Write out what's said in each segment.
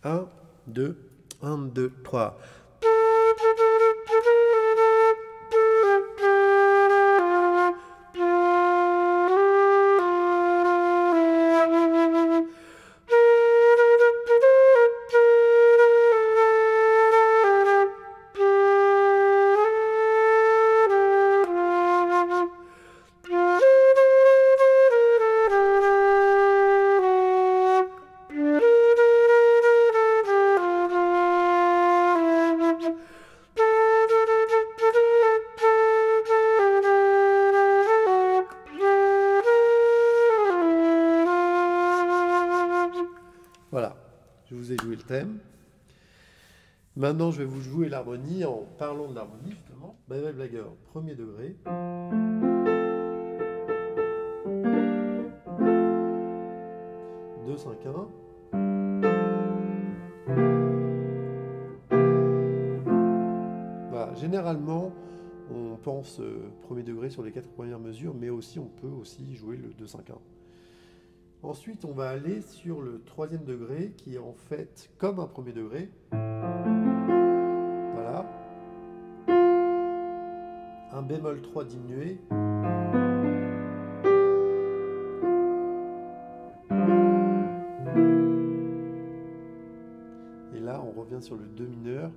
1, 2, 1, 2, 3. Voilà, je vous ai joué le thème. Maintenant, je vais vous jouer l'harmonie en parlant de l'harmonie, justement. Bye bye blagueur, premier degré. 2, 5, 1. Voilà, généralement, on pense premier degré sur les 4 premières mesures, mais aussi on peut aussi jouer le 2, 5, 1. Ensuite, on va aller sur le troisième degré, qui est en fait comme un premier degré. Voilà. Un bémol 3 diminué. Et là, on revient sur le 2 mineur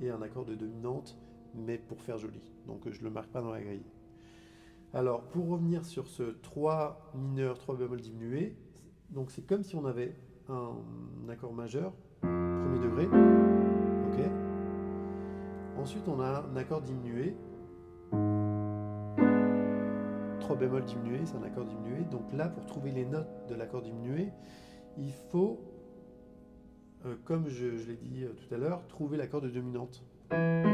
et un accord de dominante, mais pour faire joli. Donc, je ne le marque pas dans la grille. Alors, pour revenir sur ce 3 mineur, 3 bémol diminué, donc c'est comme si on avait un accord majeur, premier degré. Ok. Ensuite, on a un accord diminué. 3 bémol diminué, c'est un accord diminué. Donc là, pour trouver les notes de l'accord diminué, il faut, comme je l'ai dit tout à l'heure, trouver l'accord de dominante. Voilà,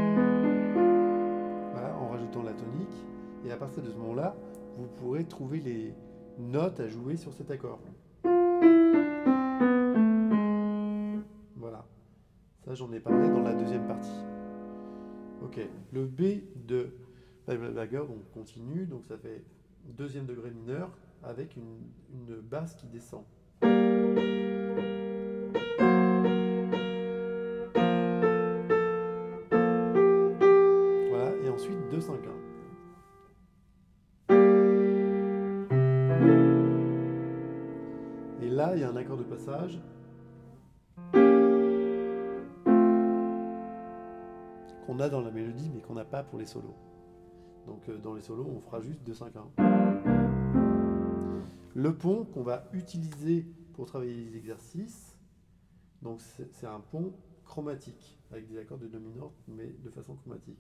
en rajoutant la tonique. Et à partir de ce moment-là, vous pourrez trouver les notes à jouer sur cet accord. Voilà. Ça, j'en ai parlé dans la deuxième partie. Ok. Le B de Blagueur, on continue. Donc ça fait deuxième degré mineur avec une basse qui descend. Voilà. Et ensuite 2, 5, 1. Et là, il y a un accord de passage qu'on a dans la mélodie, mais qu'on n'a pas pour les solos. Donc dans les solos, on fera juste 2, 5, 1. Le pont qu'on va utiliser pour travailler les exercices, donc c'est un pont chromatique, avec des accords de dominante, mais de façon chromatique.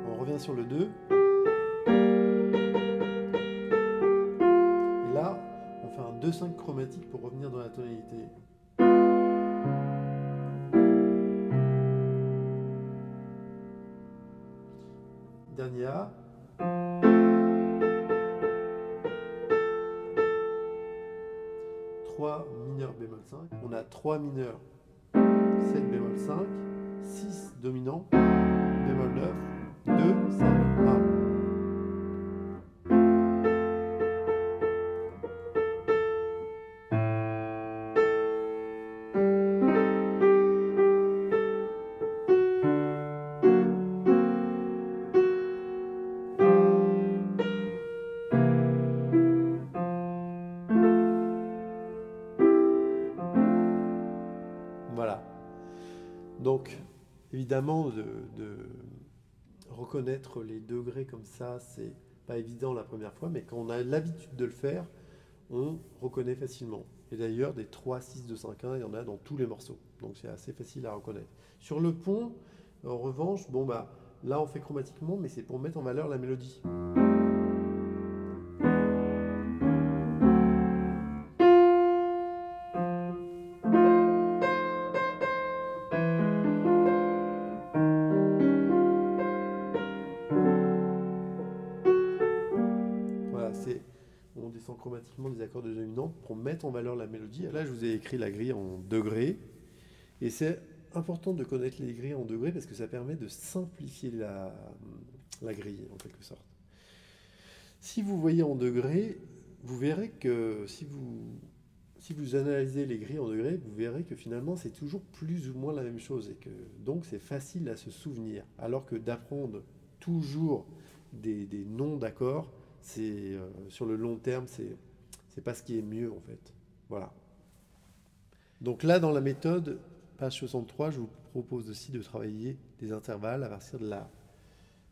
On revient sur le 2. Et là, on fait un 2-5 chromatique pour revenir dans la tonalité. Dernier A. Mineur bémol 5. On a 3 mineurs, 7 bémol 5, 6 dominant, bémol 9, 2, 5, 1. Voilà. Donc, évidemment, de reconnaître les degrés comme ça, c'est pas évident la première fois, mais quand on a l'habitude de le faire, on reconnaît facilement. Et d'ailleurs, des 3, 6, 2, 5, 1, il y en a dans tous les morceaux. Donc c'est assez facile à reconnaître. Sur le pont, en revanche, bon bah, là on fait chromatiquement, mais c'est pour mettre en valeur la mélodie. On descend chromatiquement des accords de dominante pour mettre en valeur la mélodie. Là, je vous ai écrit la grille en degrés. Et c'est important de connaître les grilles en degrés parce que ça permet de simplifier la grille, en quelque sorte. Si vous voyez en degrés, vous verrez que si vous analysez les grilles en degrés, vous verrez que finalement c'est toujours plus ou moins la même chose et que donc c'est facile à se souvenir. Alors que d'apprendre toujours des noms d'accords, c'est sur le long terme, c'est pas ce qui est mieux en fait. Voilà. Donc là, dans la méthode, page 63, je vous propose aussi de travailler des intervalles à partir de la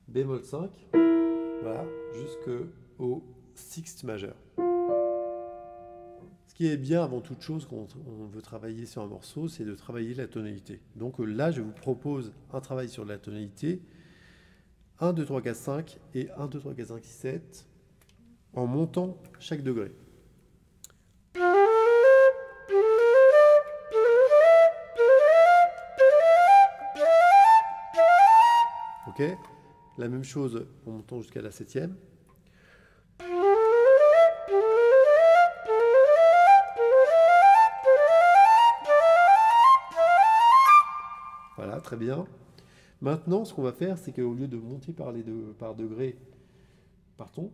bémol 5, voilà, jusqu'au sixte majeur. Ce qui est bien avant toute chose quand on veut travailler sur un morceau, c'est de travailler la tonalité. Donc là, je vous propose un travail sur la tonalité 1, 2, 3, 4, 5 et 1, 2, 3, 4, 5, 6, 7 en montant chaque degré. Ok? La même chose en montant jusqu'à la septième. Voilà, très bien. Maintenant, ce qu'on va faire, c'est qu'au lieu de monter par degré, par ton,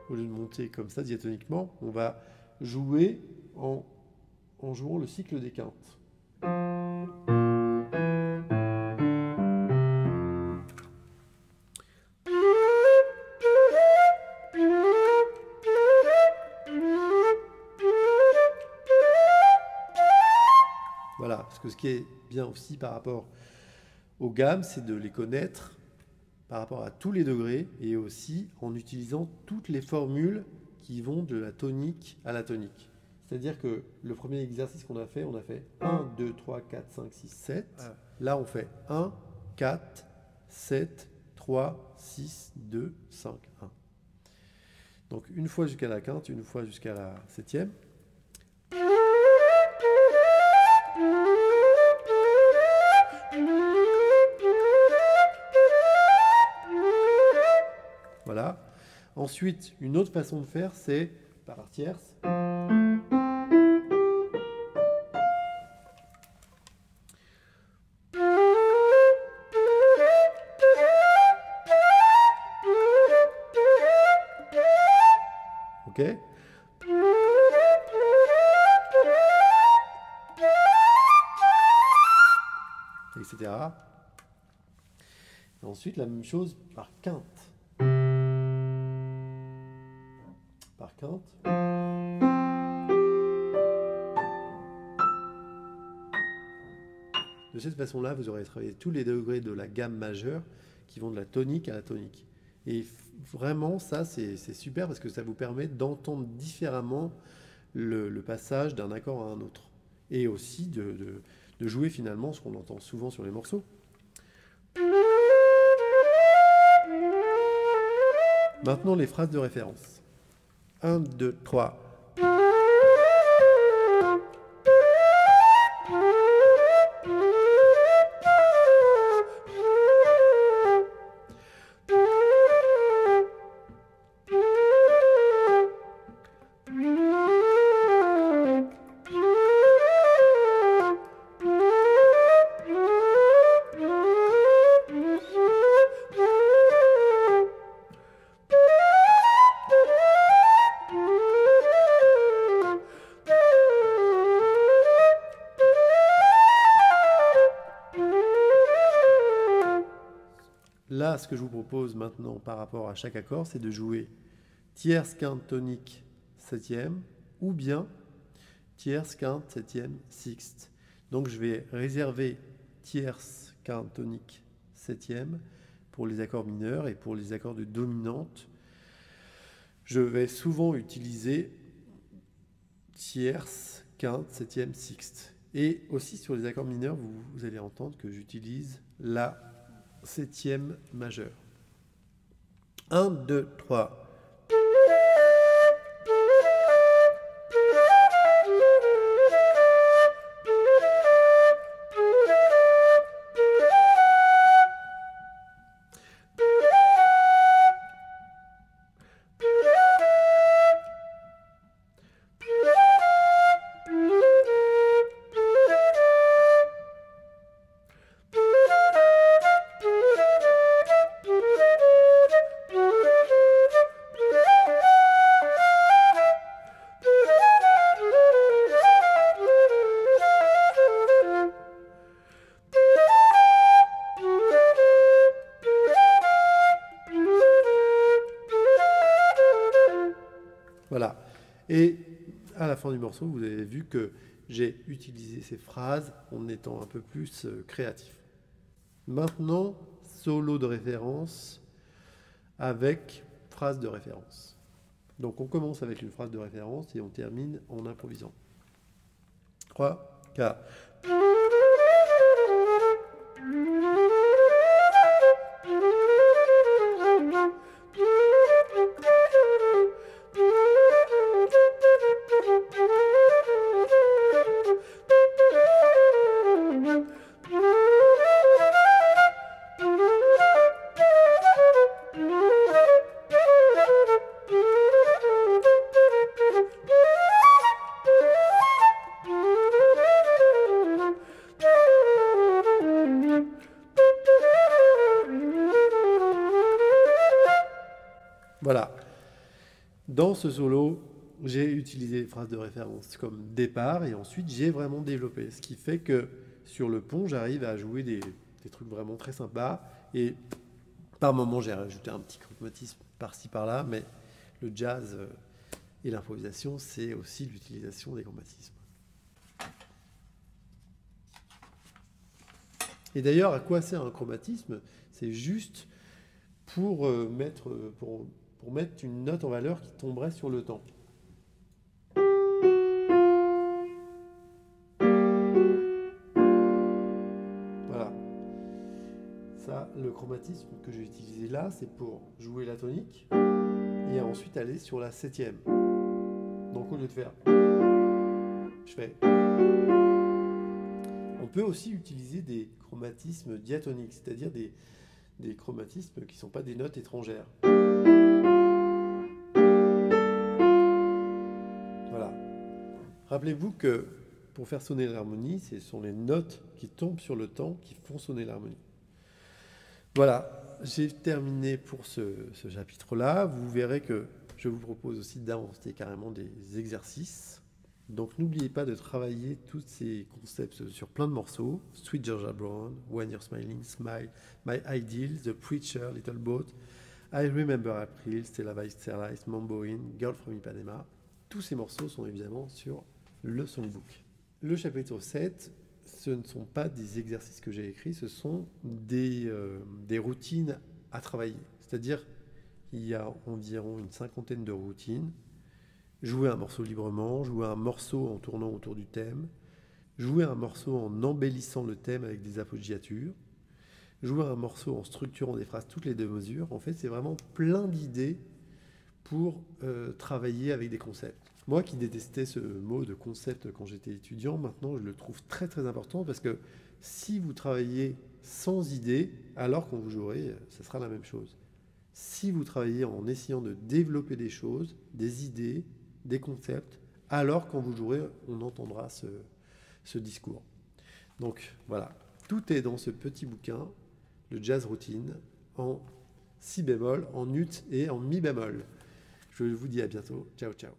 au lieu de monter comme ça diatoniquement, on va jouer en jouant le cycle des quintes. Voilà, parce que ce qui est bien aussi par rapport aux gammes, c'est de les connaître par rapport à tous les degrés et aussi en utilisant toutes les formules qui vont de la tonique à la tonique. C'est-à-dire que le premier exercice qu'on a fait, on a fait 1, 2, 3, 4, 5, 6, 7. Là, on fait 1, 4, 7, 3, 6, 2, 5, 1. Donc une fois jusqu'à la quinte, une fois jusqu'à la septième. Voilà. Ensuite, une autre façon de faire, c'est par tierce. Ok? Etc. Et ensuite, la même chose par quinte. Par quinte. De cette façon-là, vous aurez travaillé tous les degrés de la gamme majeure qui vont de la tonique à la tonique. Et vraiment, ça, c'est super parce que ça vous permet d'entendre différemment le passage d'un accord à un autre. Et aussi de jouer finalement ce qu'on entend souvent sur les morceaux. Maintenant, les phrases de référence. 1, 2, 3. Là, ce que je vous propose maintenant par rapport à chaque accord, c'est de jouer tierce, quinte, tonique, septième, ou bien tierce, quinte, septième, sixte. Donc je vais réserver tierce, quinte, tonique, septième pour les accords mineurs et pour les accords de dominante. Je vais souvent utiliser tierce, quinte, septième, sixte. Et aussi sur les accords mineurs, vous allez entendre que j'utilise la septième majeure. 1, 2, 3. Et à la fin du morceau, vous avez vu que j'ai utilisé ces phrases en étant un peu plus créatif. Maintenant, solo de référence avec phrase de référence. Donc on commence avec une phrase de référence et on termine en improvisant. 3, 4. Voilà. Dans ce solo, j'ai utilisé les phrases de référence comme départ et ensuite j'ai vraiment développé. Ce qui fait que sur le pont, j'arrive à jouer des trucs vraiment très sympas. Et par moment, j'ai rajouté un petit chromatisme par-ci par-là, mais le jazz et l'improvisation, c'est aussi l'utilisation des chromatismes. Et d'ailleurs, à quoi sert un chromatisme? C'est juste pour mettre une note en valeur qui tomberait sur le temps. Voilà. Ça, le chromatisme que j'ai utilisé là, c'est pour jouer la tonique et ensuite aller sur la septième. Donc au lieu de faire, je fais. On peut aussi utiliser des chromatismes diatoniques, c'est-à-dire des chromatismes qui ne sont pas des notes étrangères. Voilà. Rappelez-vous que pour faire sonner l'harmonie, ce sont les notes qui tombent sur le temps qui font sonner l'harmonie. Voilà, j'ai terminé pour ce chapitre-là. Vous verrez que je vous propose aussi d'inventer carrément des exercices. Donc n'oubliez pas de travailler tous ces concepts sur plein de morceaux. Sweet Georgia Brown, When You're Smiling, Smile, My Ideal, The Preacher, Little Boat, I Remember April, Stella by Starlight, Mambo In, Girl from Ipanema. Tous ces morceaux sont évidemment sur le songbook. Le chapitre 7, ce ne sont pas des exercices que j'ai écrits, ce sont des routines à travailler. C'est-à-dire qu'il y a environ une cinquantaine de routines. Jouer un morceau librement, jouer un morceau en tournant autour du thème, jouer un morceau en embellissant le thème avec des appoggiatures, jouer un morceau en structurant des phrases toutes les deux mesures. En fait, c'est vraiment plein d'idées pour travailler avec des concepts. Moi qui détestais ce mot de concept quand j'étais étudiant, maintenant je le trouve très très important parce que si vous travaillez sans idée, alors quand vous jouerez, ce sera la même chose. Si vous travaillez en essayant de développer des choses, des idées, des concepts, alors quand vous jouerez, on entendra ce discours. Donc voilà, tout est dans ce petit bouquin, le jazz routine, en si bémol, en ut et en mi bémol. Je vous dis à bientôt. Ciao, ciao.